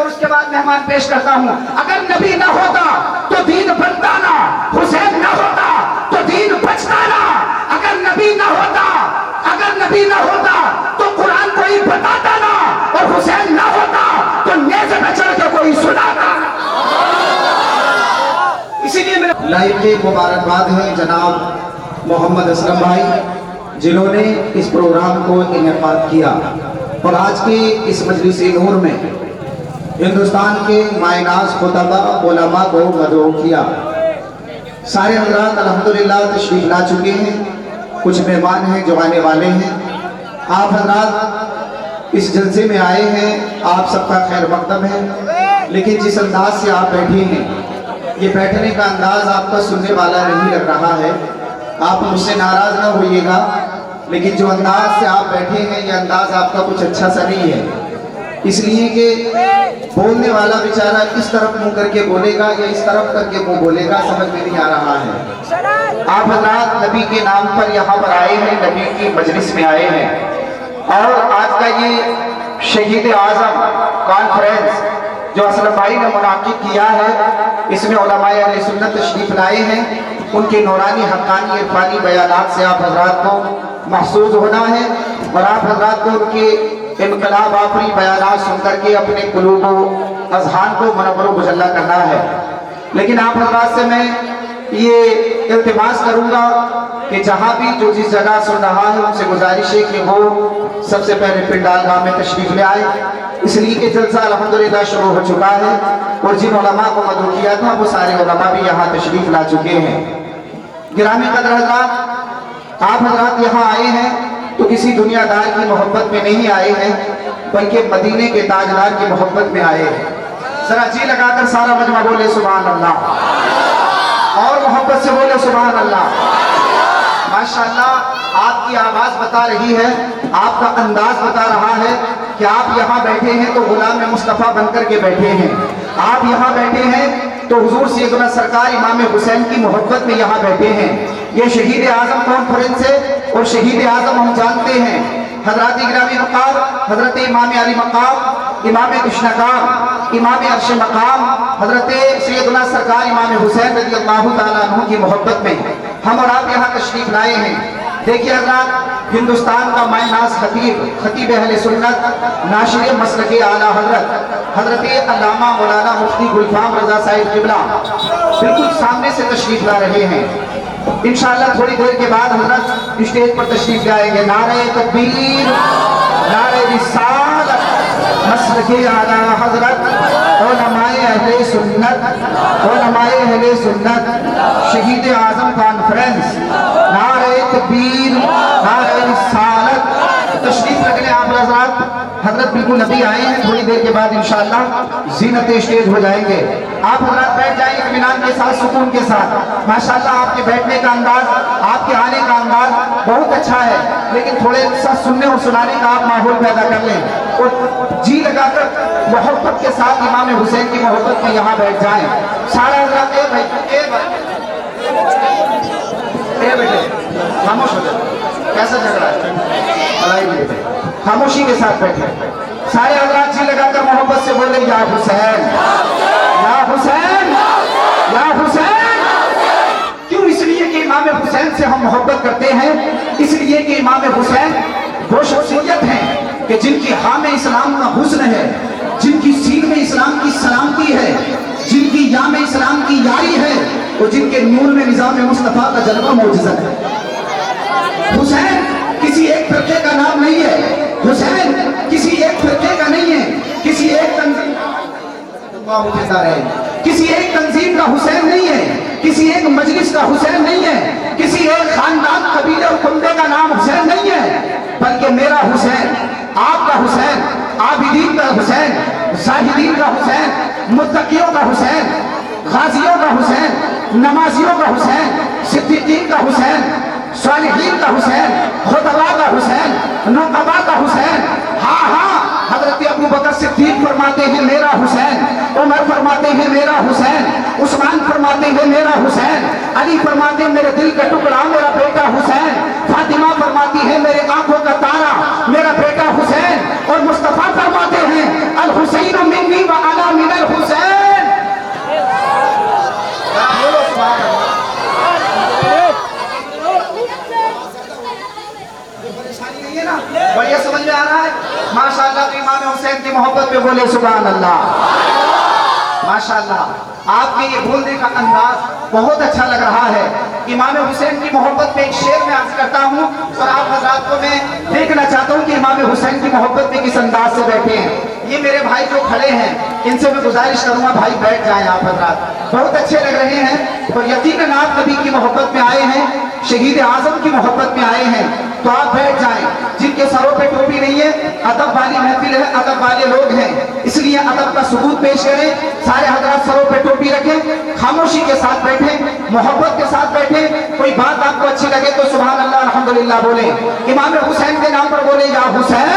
اس کے بعد مہمان پیش کرتا ہوں. اگر نبی نہ ہوتا تو دین بنتا نہ, حسین نہ ہوتا تو دین بچتا نہ. اگر نبی نہ ہوتا تو قرآن کوئی بتاتا نہ, اور حسین نہ ہوتا تو نیزے پہ چڑھ کے کوئی سناتا نہ. اسی لیے لائق مبارکباد ہے جناب محمد اسلم بھائی, جنہوں نے اس پروگرام کو انعقاد کیا اور آج کے اس مجلس نور میں ہندوستان کے مائناز خطبہ علماء کو مدعو کیا. سارے حضرات الحمدللہ تشریف لا چکے ہیں, کچھ مہمان ہیں جو آنے والے ہیں. آپ حضرات اس جلسے میں آئے ہیں, آپ سب کا خیر مقدم ہے, لیکن جس انداز سے آپ بیٹھے ہیں یہ بیٹھنے کا انداز آپ کا سننے والا نہیں لگ رہا ہے. آپ مجھ سے ناراض نہ ہوئیے گا, لیکن جو انداز سے آپ بیٹھے ہیں یہ انداز آپ کا کچھ اچھا سا نہیں ہے, اس لیے کہ بولنے والا بیچارہ اس طرف منہ کر کے بولے گا یا اس طرف کر کے منہ بولے گا, سمجھ میں نہیں آ رہا ہے. آپ حضرات نبی کے نام پر یہاں پر آئے ہیں, نبی کی مجلس میں آئے ہیں, اور آج کا یہ شہید اعظم کانفرنس جو اسلم بھائی نے منعقد کیا ہے, اس میں علماء اہل سنت تشریف لائے ہیں. ان کے نورانی حقانی عرفانی بیانات سے آپ حضرات کو محسوس ہونا ہے, اور آپ حضرات کو ان کے انقلاب آفری بیانات سن کر کے اپنے قلوب و اذہان کو منور و مجلہ کرنا ہے. لیکن آپ حضرات سے میں یہ التماس کروں گا کہ جہاں بھی جو جس جگہ سن رہا ہے ان سے گزارش ہے کہ وہ سب سے پہلے پنڈال گاہ میں تشریف لے آئے, اس لیے کہ جلسہ الحمدللہ شروع ہو چکا ہے, اور جن علماء کو مدعو کیا تھا وہ سارے علماء بھی یہاں تشریف لا چکے ہیں. گرامی قدر حضرات, آپ حضرات یہاں آئے ہیں تو کسی دنیا دار کی محبت میں نہیں آئے ہیں, بلکہ مدینے کے تاجدار کی محبت میں آئے ہیں. ذرا جی لگا کر سارا مجمع بولے سبحان اللہ, اور محبت سے بولے سبحان اللہ. ماشاءاللہ آپ کی آواز بتا رہی ہے, آپ کا انداز بتا رہا ہے کہ آپ یہاں بیٹھے ہیں تو غلام مصطفیٰ بن کر کے بیٹھے ہیں. آپ یہاں بیٹھے ہیں تو حضور سیدنا سرکار امام حسین کی محبت میں یہاں بیٹھے ہیں. یہ شہید اعظم کانفرنس ہے, اور شہید اعظم ہم جانتے ہیں حضرات گرامی مقام, حضرت امام علی مقام, امام کشنقام, امام عرش مقام, حضرت سیدنا سرکار امام حسین رضی اللہ تعالیٰ عنہ کی محبت میں ہم اور آپ یہاں تشریف لائے ہیں. دیکھیے حضرات, ہندوستان کا مائناز خطیب اہل سنت, ناشر مسلک اعلیٰ حضرت علامہ مولانا مفتی گلفام رضا صاحب قبلہ بالکل سامنے سے تشریف لا رہے ہیں. انشاءاللہ تھوڑی دیر کے بعد حضرت اسٹیج پر تشریف لے آئیں گے. نعرہ تکبیر, نعرہ رسالت, مسلک اعلیٰ حضرت, علماء اہل سنت, شہید اعظم کانفرنس, نعرہ تکبیر, نعرہ رسالت. تشریف رکھ لیں آپ حضرات. حضرت بالکل ابھی آئے ہیں, تھوڑی دیر کے بعد انشاءاللہ زینت اسٹیج ہو جائیں گے. آپ حضرات بیٹھ جائیں اطمینان کے ساتھ, سکون کے ساتھ. ماشاءاللہ آپ کے بیٹھنے کا انداز, آپ کے آنے کا انداز بہت اچھا ہے, لیکن تھوڑے سا سننے اور سنانے کا آپ ماحول پیدا کر لیں, اور جی لگا کر محبت کے ساتھ امام حسین کی محبت میں یہاں بیٹھ جائیں. سارا حضرات بیٹے خاموش ہو جائے, کیسا جھگڑا ہے, خاموشی کے ساتھ بیٹھے. سارے حضرات جی لگا کر محبت سے بولے یا حسین, یا حسین, یا حسین. کیوں؟ اس لیے کہ امام حسین سے ہم محبت کرتے ہیں, اس لیے کہ امام حسین وہ شخصیت ہیں کہ جن کی ہاں میں اسلام کا حسن ہے, جن کی سین میں اسلام کی سلامتی ہے, جن کی یا میں اسلام کی یاری ہے, اور جن کے نور میں نظام مصطفیٰ کا جلوہ معجزت ہے. حسین کسی ایک فرقے کا نام نہیں ہے, حسین کسی ایک فرقے کا نہیں ہے, کسی ایک تنظیم کا حسین نہیں ہے, کسی ایک مجلس کا حسین نہیں ہے, کسی ایک خاندان قبیلے اور کنبے کا نام حسین نہیں ہے, بلکہ میرا حسین, آپ کا حسین, عابدین کا حسین, زاہدین کا حسین, متقیوں کا حسین, غازیوں کا حسین, نمازیوں کا حسین, صدیقین کا حسین, صالحین کا حسین, خطباء کا حسین, نقباء کا حسین. ہاں ہاں, حضرت ابو بکر صدیق فرماتے ہیں میرا حسین, عمر فرماتے ہیں میرا حسین, عثمان فرماتے ہیں میرا حسین, علی فرماتے ہیں میرے دل کا ٹکڑا میرا بیٹا حسین, فاطمہ فرماتی ہے میرے آنکھوں کا تارا میرا بیٹا حسین, اور مصطفیٰ فرماتے ہیں الحسین منی وعلی बोले सुभान अल्लाह। माशाअल्लाह आपके ये बोलने का अंदाज बहुत अच्छा लग रहा है। इमाम हुसैन की मोहब्बत में एक शेर में अर्ज करता हूँ और आप हजरात को मैं देखना चाहता हूँ कि इमाम हुसैन की मोहब्बत में किस अंदाज से बैठे हैं। ये मेरे भाई जो खड़े हैं इनसे मैं गुजारिश करूंगा भाई बैठ जाएं आप हजरात, बहुत अच्छे लग रहे हैं और यकीनन आप नबी की मोहब्बत में आए हैं, शहीद आजम की मोहब्बत में आए हैं, तो आप बैठ जाएं। जिनके सरों पे टोपी नहीं है, अदब वाली महफिल है, अदब वाले लोग हैं, इसलिए अदब का सबूत पेश करें। सारे हजरात सरों पे टोपी रखें, खामोशी के साथ बैठें, मोहब्बत के साथ बैठें। कोई बात आपको अच्छी लगे तो सुभान अल्लाह अल्हम्दुलिल्लाह बोले, इमाम हुसैन के नाम पर बोले या हुसैन।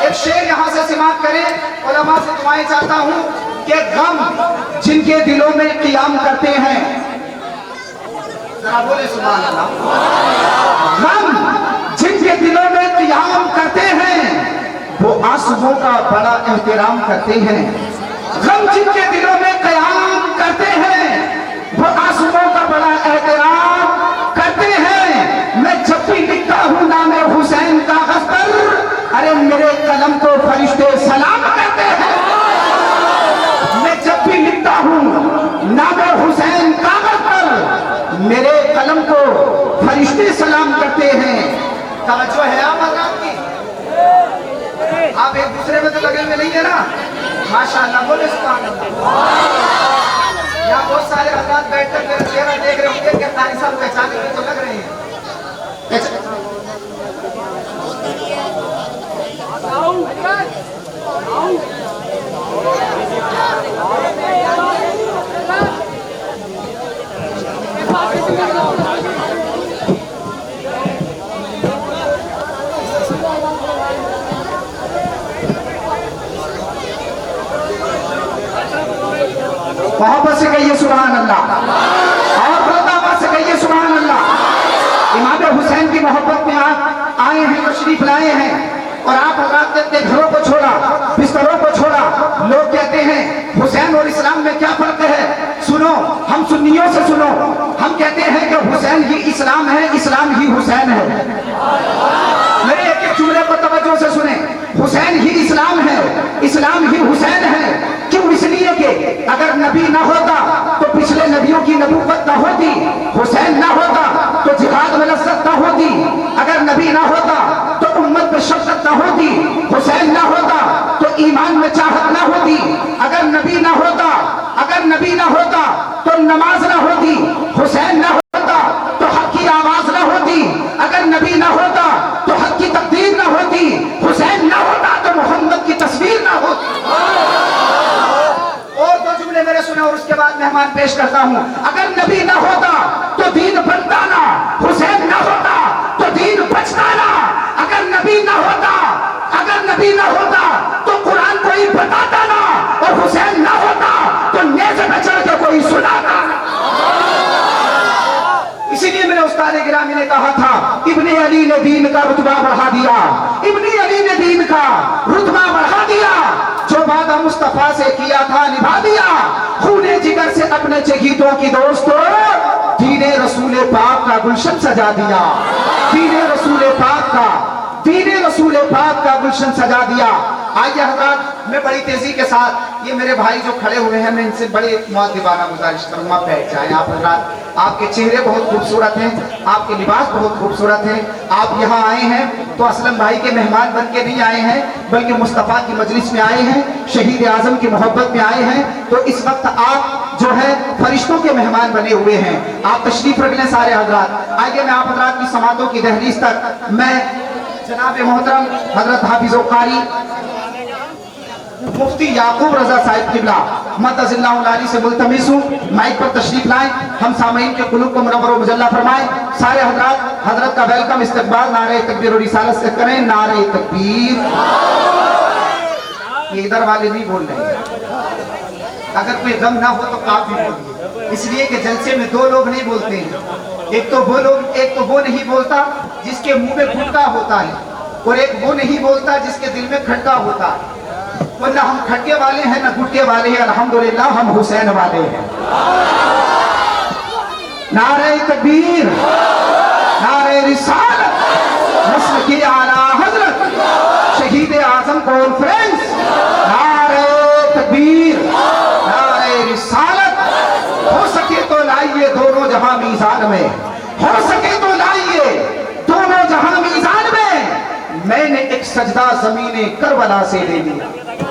एक शेर यहाँ से समाप्त करें। उलमा से दुआएं चाहता हूँ कि गम जिनके दिलों में क़ियाम करते हैं, जरा बोले सुभान अल्लाह। गम जिनके दिलों में क़ियाम करते हैं वो आंसुओं का बड़ा एहतराम करते हैं। गम जिनके दिलों में क़याम करते हैं वो आंसुओं का बड़ा एहतराम करते हैं। मैं जब भी लिखता हूँ नाम हुसैन कागज पर, अरे मेरे कलम को फरिश्ते सलाम करते हैं। मैं जब भी लिखता हूँ नाम हुसैन कागज पर, मेरे कलम को फरिश्ते सलाम करते हैं। तवज्जो है आप हज़रात की? आप एक दूसरे में तो लगे हुए नहीं है ना? माशाअल्लाह बोले सुभान अल्लाह। यहाँ बहुत सारे हज़रात बैठकर मेरा चेहरा देख रहे होंगे कि कारी साहब पहचाने में तो लग रहे हैं। मोहब्बत से कहिए सुभान अल्लाह और बुलंद आवाज से कहिए सुभान अल्लाह। इमाम हुसैन की मोहब्बत में आप आए हैं, तशरीफ लाए हैं और आप हज़रात ने अपने घरों को छोड़ा, बिस्तरों को छोड़ा। लोग कहते हैं हुसैन और इस्लाम में क्या फर्क है? सुनो, हम सुन्नियों से सुनो, हम कहते हैं कि हुसैन ही इस्लाम है, इस्लाम ही हुसैन है। मेरे एक एक जुमले को तवज्जो से सुने, हुसैन ही इस्लाम है, इस्लाम ही हुसैन है। क्यों? इसलिए कि अगर नबी ना होता तो पिछले नबियों की नबूवत ना होती, हुसैन ना होता तो जिहाद में लज्जत ना होती, अगर नबी ना होता तो उम्मत में शफ़क़त ना होती, हुसैन ना होता तो ईमान में चाहत ना होती, अगर नबी ना होता, अगर नबी ना होता तो नमाज ना होती, हुसैन ना होता तो हक की आवाज ना होती, अगर नबी ना होता तो हक की तकदीर ना होती, हुसैन ना होता तो मोहम्मद की तस्वीर ना होती। और दो जुमले मेरे सुने और उसके बाद मेहमान पेश करता हूँ। अगर नबी ना होता तो दीन बनता ना, हुसैन ना होता तो दीन बचता ना, अगर नबी ना होता, अगर नबी ना होता तो कुरान कोई बताता ना, और हुसैन ना होता तो नेज़े पे चढ़ के कोई सुनाता। इसीलिए मेरे उस्ताद गिरामी ने कहा था, इब्ने अली ने दीन का रुतबा बढ़ा दिया, इब्ने अली ने दीन का रुतबा बढ़ा दिया, जो वादा मुस्तफा से किया था निभा दिया, खूने जिगर से अपने चहीतों की दोस्तों, दीने रसूल पाक का गुलशन सजा दिया, दीने रसूल पाक का, दीने रसूल पाक का गुलशन सजा दिया। आइए हज़रात, मैं बड़ी तेजी के साथ, ये मेरे भाई जो खड़े हुए हैं, मैं इनसे बड़े मुअद्दिबाना गुजारिश करूंगा बैठ जाएं आप हज़रात। आपके चेहरे बहुत खूबसूरत हैं, आपके लिबास बहुत खूबसूरत हैं, आप यहाँ आए हैं तो असलम भाई के मेहमान बन के नहीं आए हैं, बल्कि मुस्तफ़ा की मजलिस में आए हैं, शहीद आज़म की मोहब्बत में आए हैं। तो इस वक्त आप जो है फरिश्तों के मेहमान बने हुए हैं, आप तशरीफ रख लें सारे हज़रात। आइए मैं आप हज़रात की समातों की दहलीज तक मैं जनाब मोहतरम हज़रत हाफिज़ कारी मुफ्ती याकूब रजा साहिब किबला मदजिल्लाहुल आली से मुल्तमिस हूँ, माइक पर तशरीफ लाएं, हम सामईन के कुलूब को मुनव्वर व मुजल्ला फरमाएं। सारे हज़रात हज़रत का वेलकम इस्तकबाल नारे तकबीर और रिसालत से करें, नारे तकबीर। ये इधर वाले नहीं बोल रहे हैं, अगर कोई गम ना हो तो आप भी बोलिए, इसलिए कि जलसे में दो लोग नहीं बोलते हैं, एक तो वो नहीं बोलता जिसके मुंह में गुटका होता है, और एक वो नहीं बोलता जिसके दिल में खटका होता है। वरना हम खटके वाले हैं ना गुटके वाले हैं, अल्हम्दुलिल्लाह हम हुसैन वाले हैं। नारे तकबीर, नारे रिसालत, नस्ल के आला हजरत शहीद आजम कॉन्फ्रेंस जहां मीज़ान में, हो सके तो लाइए दोनों जहां मीज़ान में। मैंने एक सजदा ज़मीने करबला से दे दिया।